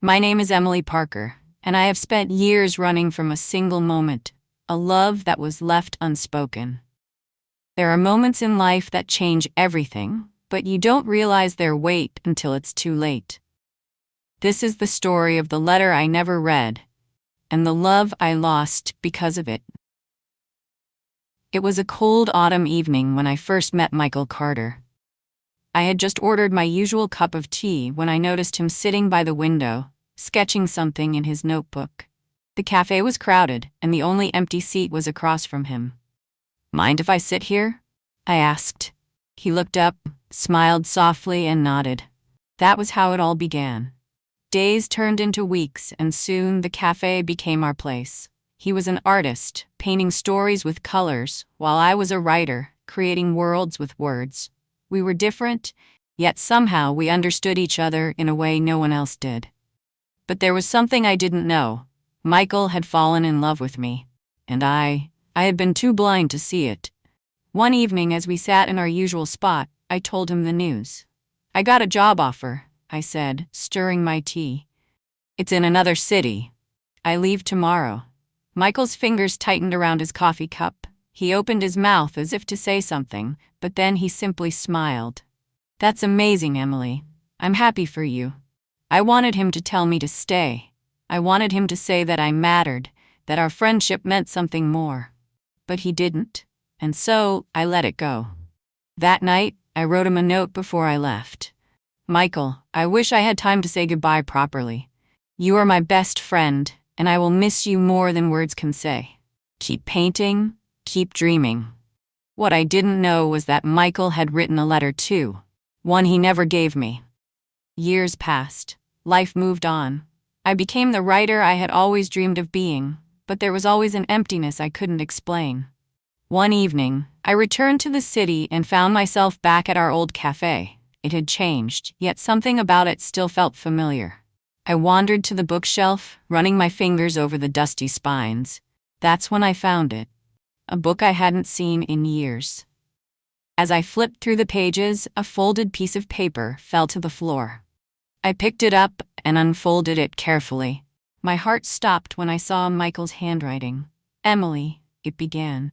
My name is Emily Parker, and I have spent years running from a single moment, a love that was left unspoken. There are moments in life that change everything, but you don't realize their weight until it's too late. This is the story of the letter I never read, and the love I lost because of it. It was a cold autumn evening when I first met Michael Carter. I had just ordered my usual cup of tea when I noticed him sitting by the window, sketching something in his notebook. The cafe was crowded, and the only empty seat was across from him. "Mind if I sit here?" I asked. He looked up, smiled softly, and nodded. That was how it all began. Days turned into weeks, and soon the cafe became our place. He was an artist, painting stories with colors, while I was a writer, creating worlds with words. We were different, yet somehow we understood each other in a way no one else did. But there was something I didn't know. Michael had fallen in love with me, and I had been too blind to see it. One evening, as we sat in our usual spot, I told him the news. "I got a job offer," I said, stirring my tea. "It's in another city. I leave tomorrow." Michael's fingers tightened around his coffee cup. He opened his mouth as if to say something, but then he simply smiled. "That's amazing, Emily. I'm happy for you." I wanted him to tell me to stay. I wanted him to say that I mattered, that our friendship meant something more. But he didn't, and so I let it go. That night, I wrote him a note before I left. "Michael, I wish I had time to say goodbye properly. You are my best friend, and I will miss you more than words can say. Keep painting, keep dreaming." What I didn't know was that Michael had written a letter too, one he never gave me. Years passed. Life moved on. I became the writer I had always dreamed of being, but there was always an emptiness I couldn't explain. One evening, I returned to the city and found myself back at our old cafe. It had changed, yet something about it still felt familiar. I wandered to the bookshelf, running my fingers over the dusty spines. That's when I found it. A book I hadn't seen in years. As I flipped through the pages, a folded piece of paper fell to the floor. I picked it up and unfolded it carefully. My heart stopped when I saw Michael's handwriting. "Emily," it began.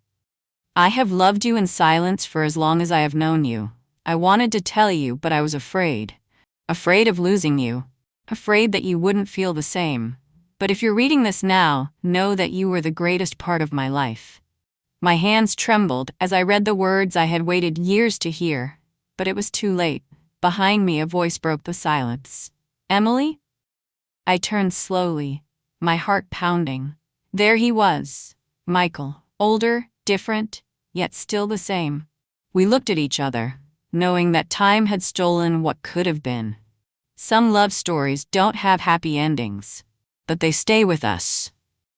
"I have loved you in silence for as long as I have known you. I wanted to tell you, but I was afraid. Afraid of losing you. Afraid that you wouldn't feel the same. But if you're reading this now, know that you were the greatest part of my life." My hands trembled as I read the words I had waited years to hear, but it was too late. Behind me, a voice broke the silence. "Emily?" I turned slowly, my heart pounding. There he was, Michael, older, different, yet still the same. We looked at each other, knowing that time had stolen what could have been. Some love stories don't have happy endings, but they stay with us,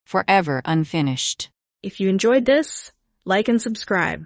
forever unfinished. If you enjoyed this, like and subscribe.